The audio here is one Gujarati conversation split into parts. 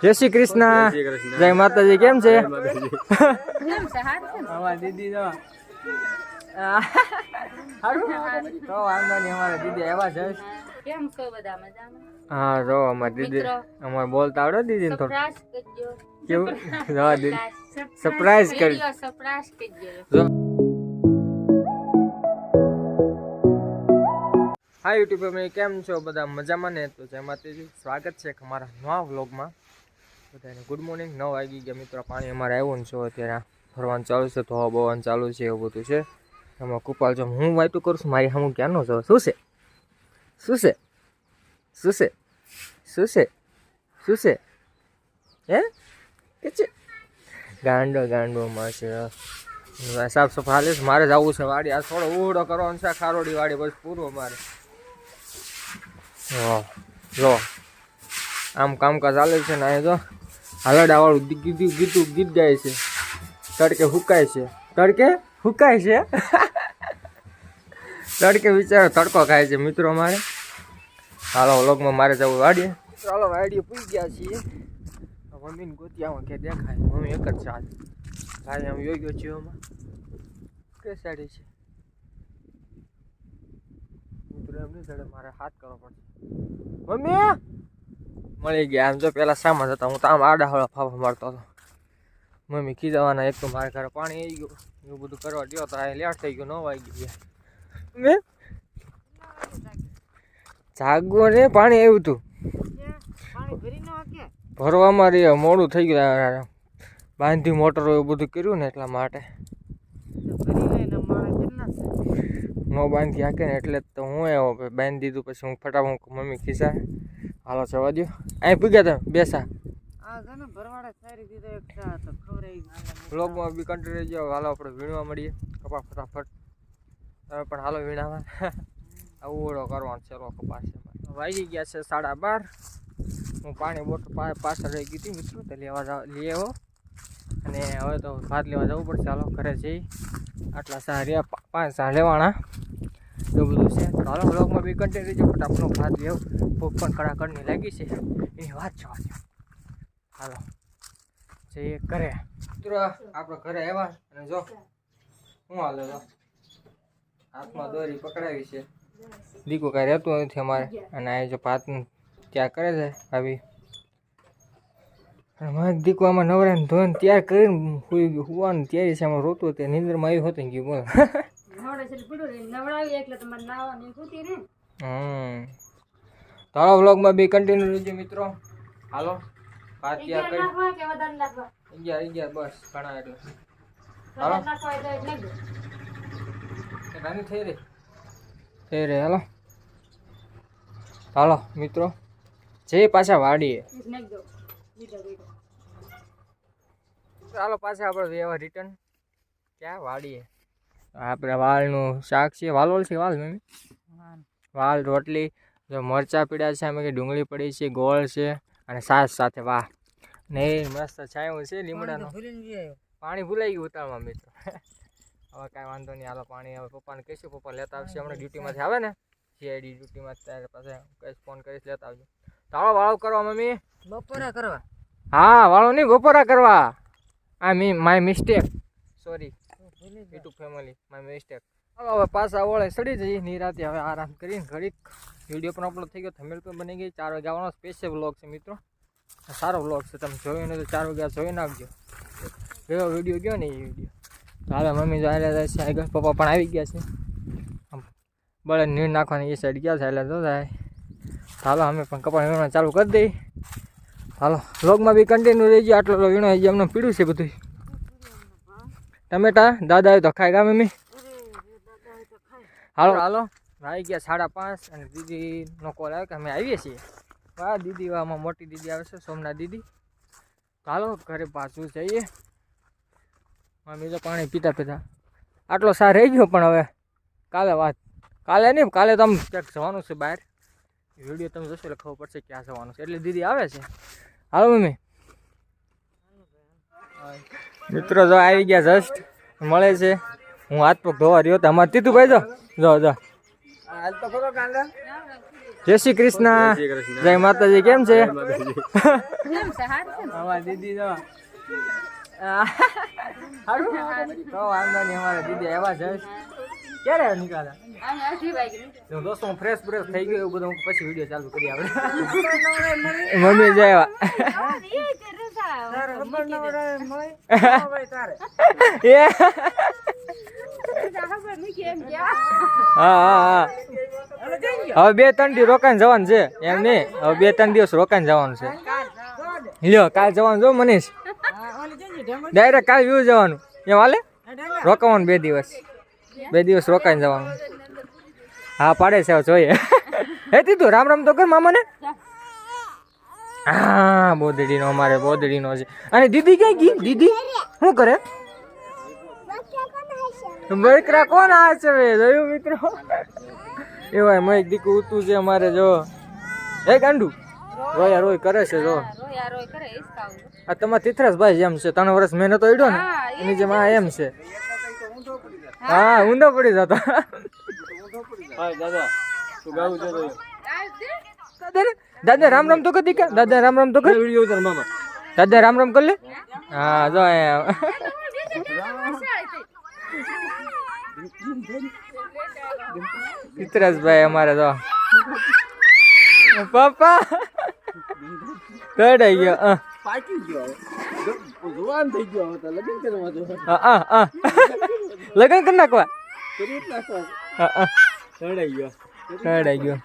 જય શ્રી કૃષ્ણ, જય માતાજી. કેમ છે? દીદી તો વાંધો નહીં, અમારા દીદી એવા છે. કેમ છો બધા મજામાં? હા જો અમારી દીદી અમારે બોલતા આવડે દીદી ને થોડું કેવું સરપ્રાઈઝ કરી. હા યુટ્યુબ પર કેમ છો બધા મજામાં ને? તો જય માતાજી, સ્વાગત છે અમારા નવા વ્લોગમાં. બધાને ગુડ મોર્નિંગ. 9 વાગી ગયા મિત્રો. પાણી અમારે આવ્યું ને છો અત્યારે ફરવાનું ચાલુ છે, તો બવાનું ચાલુ છે, એવું બધું છે. એમાં કુપાલ જો હું વાઈટું કરું છું, મારી સામું ક્યાંનો છો? શું છે શું છે શું છે શું છે શું છે હે કે છે? ગાંડો ગાંડોમાં છે. સાફ સફાઈ હાલે છે. મારે જવું છે વાડી. આ થોડો ઉહડો કરવાનો છે, ખારોડી વાડી બસ પૂરો મારે. જો આમ કામકાજ ચાલે છે ને. અહીં જો હલડાવાળું ગીત ગાય છે. તડકે હુકાય છે, તડકે હુકાય છે. તડકે વિચારો તડકો ખાય છે મિત્રો મારે. હાલો વ્લોગમાં મારે જવું વાડીએ. ચાલો વાડીએ પૂરી ગયા છીએ. મમ્મીને ગોતી આવો કે દેખાય. મમ્મી એક જ છે આજ. ભાઈ આમ યોગ્ય છે એમાં કે સાડી છે મિત્રો. એમ નહીં ચડે, મારે હાથ કરવો પડશે. મમ્મી મળી ગયા. આમ જો પેલા સામાન હતા, હું તો આમ આડા હળા ફાફા મારતો હતો. મમ્મી ખીજાવાના. એક તો મારે ઘરે પાણી આવી ગયું, એવું બધું કરવા ગયો તો આ લેટ થઈ ગયું. 9 વાગી ગયા. મેં જાગવો ને પાણી આવ્યું હતું ભરવામાં રે મોડું થઈ ગયું. બાંધી મોટરો એવું બધું કર્યું ને એટલા માટે નો બાંધી હાકે ને એટલે તો હું આવ્યો. બાંધી દીધું પછી હું ફટાફટ મમ્મી ખીસા. હાલો જવા દો. અહીં પૂગ્યા તમે બેસા બ્લોગમાં બી કન્ટિન્યુ જાઓ. હાલો આપણે વીણવા મળીએ કપા ફટાફટ. તમે પણ હાલો વીણાવા. અવળો કરવાનો છે કપાસ. વાગી ગયા છે 12:30. હું પાણી બોટલ પાછળ રહી ગઈ હતી મિત્રો, તો લઈ આવો. અને હવે તો ભાત લેવા જવું પડશે. હાલો ઘરે જઈ. આટલા સા રહ્યા, 5 સા લેવાના, એવું બધું છે. તો હાલો બ્લોગમાં બી કન્ટિન્યુ રહેજો. ફટાફટ ભાત લેવું. ભૂખ પણ કડાકડની લાગી છે, એની વાત જવા દો. હાલો જઈએ ઘરે. મિત્રો આપણે ઘરે આવ્યા અને જો શું હાલે તો હાથમાં દોરી પકડાવી છે. દીકુ કાંઈ રહેતું નથી અમારે. અને આ જો ભાત ત્યાં કરે છે ભાભી. અને મારે દીકુ આમાં નવરાને ધોઈને તૈયાર કરીને સુઈ ગયું. સુવાનું તૈયારી છે. આમાં રોતું તે નીંદરમાં આવી હોતી ગયું. બોલો તો હાલો વ્લોગમાં બી કન્ટિન્યુ રહેજો મિત્રો. હાલો ભાત તૈયાર કરી 11 બસ ઘણા એટલે. હાલો નાની થઈ રહી. હાલો હાલો મિત્રો જઈ પાછા વાડીએ. ચાલો પાછા આપણે વ્યવહાર રિટર્ન ક્યાં વાડીએ. આપણે વાલનું શાક છે. વાલોલ છે વાલ મમ્મી. વાલ રોટલી જો મરચાં પીડા છે. અમે કે ડુંગળી પડી છે, ગોળ છે અને સાસ સાથે. વાહ ને મસ્ત છાયું છે લીમડાનું. પાણી ભૂલાઈ ગયું ઉતાળમાં મિત્રો. હવે કાંઈ વાંધો નહીં. હાલો પાણી હવે પપ્પાને કહીશું, પપ્પા લેતા આવશે. હમણાં ડ્યુટીમાંથી આવે ને સીઆઈડી ડ્યુટીમાં, ત્યારે પાસે કઈ ફોન કરીશ લેતા આવજો. તો હાલો વાળો કરવા મમ્મી. બપોરા કરવા? હા વાળો નહીં, બપોરા કરવા. આ my mistake, sorry YouTube family, my mistake. હાલો હવે પાછા ઓળે સડી જઈએ નિરાતે. હવે આરામ કરીને ઘડીક વિડીયો પણ અપલોડ થઈ ગયો, થંબનેલ પણ બની ગઈ. 4 વાગે આવવાનો સ્પેશિયલ વ્લોગ છે મિત્રો. સારો વ્લોગ છે, તમે જોયો ને તો 4 વાગ્યા જોઈ નાખજો. કેવો વિડીયો ગયો ને એ વિડીયો. તો હાલે મમ્મી જો હાલે જાય છે. આગળ પપ્પા પણ આવી ગયા છે. બળે નીર નાખવાની એ સાઈડ ગયા છે એટલે જો જાય. હાલો અમે પણ કપા વીણવા ચાલુ કરી દઈએ. હાલો વ્લોગમાં બી કન્ટિન્યુ રહી ગયો. આટલો વીણો હજી અમને પીડ્યું છે બધું. ટમેટા દાદા આવ્યું તો ખાય ગા મમ્મી. હાલો હાલો આવી ગયા 5:30 અને દીદીનો કોલ આવ્યો કે અમે આવીએ છીએ. હા દીદી આમાં મોટી દીદી આવે છે, સોમનાથ દીદી. હાલો ઘરે પાછું જઈએ. મમ્મી તો પાણી પીતા પીતા આટલો સા રહી ગયો. પણ હવે કાલે વાત, કાલે નહીં, કાલે તો આમ ક્યાંક જવાનું છે બહાર. વિડીયો તમે જોશો એટલે ખબર પડશે ક્યાં જવાનું છે. એટલે દીદી આવે છે. હાલો મમ્મી. મિત્રો જો આવી ગયા, જસ્ટ મળે છે. હું હાથ પગ ધોવા રહ્યો હતો. અમારે તીતુભાઈ જો જો જો હાલ તો ખરો કાંડા જય શ્રી કૃષ્ણ. જય માતાજી. કેમ છે? કેમ છે? હારું છે ને? અમારા દીદી જો હારું તો વાંધો નહીં. અમારા દીદી એવા છે. ક્યારે નીકળ્યા? અમે અઢી વાગે નીકળ્યા. તો દોસ્તો હું ફ્રેશ થઈ ગયો એવું બધું હું પછી વિડીયો ચાલુ કરી આપણે. મમ્મી જય હા, એ તે રજા. મૂકી દે. એ રજા ખબર મૂકી એમ ગયા. હા. હવે 2-3 દિવસ રોકાઈને જવાનું છે એમ નહીં. હવે 2-3 દિવસ રોકાઈને જવાનું છે. લ્યો કાલ જવાનું જો મનીષ. ડાયરેક્ટ કાલ વ્યૂ જવાનું એમ હાલે. રોકાવાનું 2 દિવસ. 2 દિવસ રોકાઈને જવાનું. હા પાડે છે હવે જોઈએ. હે તીધું રામ રામ તો કર મામાને. હા બોદડીનો અમારે બોદડીનો છે. અને દીદી ક્યાં ગઈ? દીદી શું કરે? બકરા કોણ આ છે જોયું મિત્રો? એવાય મય દીકુ ઉતું છે અમારે જો. એ ગાંડુ રોયા રોય કરે છે જો. રોયા રોય કરે ઈસકાવું. આ તમારા તીથરાજભાઈ જેમ છે 3 વર્ષ મહેનત ઓઈડો ને હા, એની જેમ આ એમ છે. હા ઊંધો પડી જતો. દાદા રામ રામ તો કર દીકા. દાદા રામ રામ તો કર. દાદા રામ રામ કર લે. હા જો તીથરાજભાઈ અમારે જો પપ્પા કડાઈ ગયો. લગન કરી નાખવા. કડાઈ ગયો.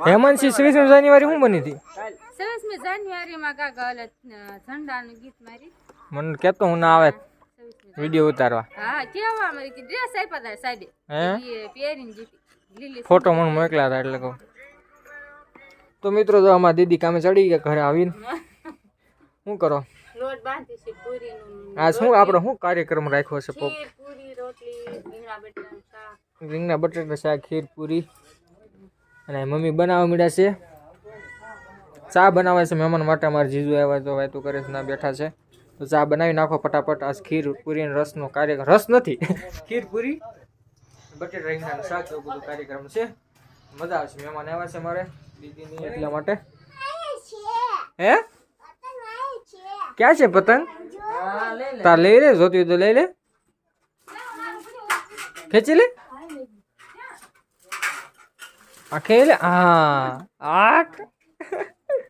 હેમંતસિંહ 26 જાન્યુઆરી શું બની હતી? 26મી જાન્યુઆરીમાં કાક ઝંડાનું ગીત મારી. મને કેતો હું ના આવે 26મી. વિડીયો ઉતારવા. હા કેવા મારી કે ડ્રેસ આપ્યા હતા સાહેબે. હે એ પહેરીને જીતી લીલી. ફોટો મને મોકલ્યા હતા એટલે કહું. તો મિત્રો જો અમારા દીદી કામે ચડી ગયા ઘરે આવીને. શું કરો? લોટ બાંધી છે પૂરીનું. આ શું આપણે શું કાર્યક્રમ રાખ્યો છે? ખીર, પૂરી, રોટલી, રીંગણા બટાકાનું શાક. રીંગણા બટાટા શાક, ખીર, પૂરી અને મમ્મી બનાવવા મળ્યા છે. ચા બનાવે છે મહેમાન માટે. અમારે જીજુ આવ્યા તો વાતો કરે છે ના બેઠા છે. તો ચા બનાવી નાખો ફટાફટ. આ ખીર પૂરી અને રસનો કાર્યક્રમ. રસ નથી, ખીર પૂરી બટેટા રીંગણાનું શાક એવું બધું કાર્યક્રમ છે. મજા આવશે. મહેમાન આવ્યા છે મારે દીદીની એટલા માટે. હે ક્યાં છે પતંગ? તાર લઈ લે, જોતી હોય તો લઈ લે. ખેંચી લે. આ ખેલ. હા આઠ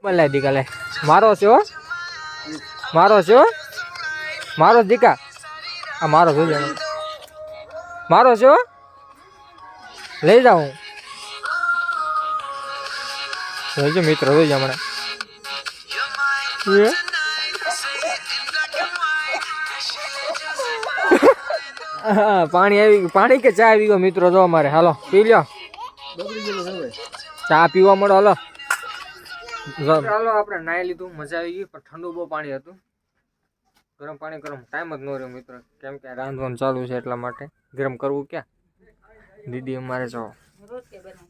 બોલાય દીકા લે. મારો છે હો, મારો છે હો, મારો દીકા. આ મારો જોજો, મારો છે હો. લઈ જાઉં જોજો મિત્રો, જોજો હમણાં. પાણી આવી, પાણી કે ચા આવી ગયો મિત્રો? જો અમારે હાલો પી લ્યો. ચા પીવા મળો. હાલો હાલો આપણે નાહી લીધું, મજા આવી ગઈ. પણ ઠંડુ બહુ પાણી હતું. ગરમ પાણી ગરમ ટાઈમ જ ન રહ્યો મિત્રો, કેમ કે રાંધવાનું ચાલુ છે એટલા માટે. ગરમ કરવું ક્યાં? દીદી અમારે જો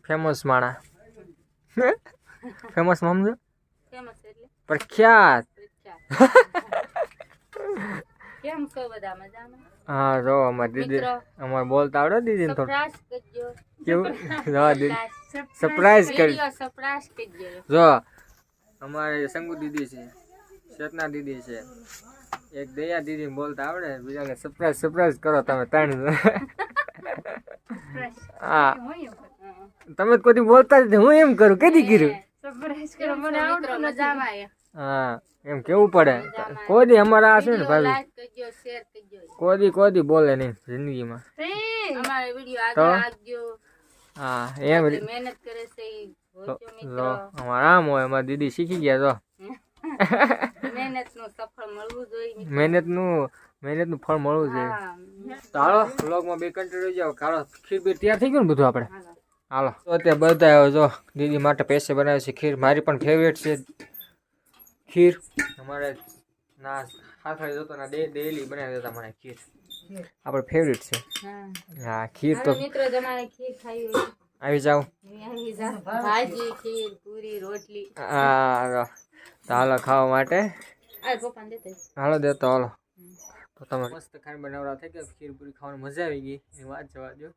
ફેમસ માણા. ફેમસ સમજો, ફેમસ એટલે પ્રખ્યાત. કેમ છો બધા મજામાં? હા જો અમારી દીદી મિત્રો, અમારે બોલતા આવડે દીદીને થોડું. સરપ્રાઈઝ કરજો. કેવું? જો દીદી સરપ્રાઈઝ કરી. વિડિયો સરપ્રાઈઝ કરજો. જો અમારે સંગુ દીદી છે, ચેતના દીદી છે, એક દયા દીદી બોલતા આવડે, બીજાને સરપ્રાઈઝ સરપ્રાઈઝ કરો તમે 3. હા તમે કોઈ બોલતા જ નહીં. હું એમ કરું, કેદી કર્યું? સરપ્રાઈઝ કરો મને આવડતું મજામાં આવે. હા એમ કેવું પડે. કોઈ દી અમારા આ છે ને ભાભી, લાઈક કરજો, શેર કરજો. કોઈ દી બોલે નહીં જિંદગીમાં. અમારે વિડિયો આગળ આપજો. હા એમ મહેનત કરે છે ઈ જોજો લો મિત્રો. અમારા આમ હોય. અમારા દીદી શીખી ગયા. તો મહેનતનું સફળ મળવું જોઈએ મિત્રો. મહેનતનું ફળ મળવું જોઈએ. હા. તો હાલો વ્લોગમાં બે કન્ટિન્યુ જાવ. હાલો ખીર બીર તૈયાર થઈ ગયું ને બધું આપણે? હાલો. હાલો તો અત્યારે બધા આવ્યો જો દીદી માટે પેસે બનાવે છે ખીર. મારી પણ ફેવરેટ છે ખીર. અમારે ના હાથળી જતો ના ડેલી બનાવી દેતા મને ખીર. આપણે ફેવરેટ છે. હા. હા ખીર તો હાલો મિત્રો, તમારે ખીર ખાવી હોય આવી જાવ. આવી જાઓ. ભાજી, ખીર, પૂરી, રોટલી. હા તો હાલો ખાવા માટે. આ પપ્પાને દેતો. હાલો દેતો હાલો. તો તમે મસ્ત ખાઈને બનાવડા થઈ ગયા. ખીર પૂરી ખાવાની મજા આવી ગઈ. એની વાત જવા દો.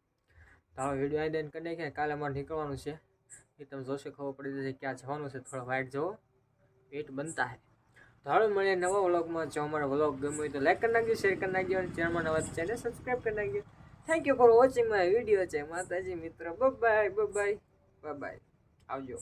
તો હવે વિડીયો આવી દઈને કરી નાખીએ. કાલે અમારે નીકળવાનું છે એ તમે જોશો ખબર પડી જશે ક્યાં જવાનું છે. થોડા વાઇટ જવો પેટ બનતા હે. તો હવે મળીએ નવા વ્લોગમાં. જો અમારો વ્લોગ ગમ્યો હોય તો લાઈક કરી નાખજો, શેર કરી નાખજો અને ચેનલમાં નવા ચેનલ સબસ્ક્રાઈબ કરી નાખજો. Thank you for watching my video. છે માતાજી મિત્રો. Bye bye. આવજો.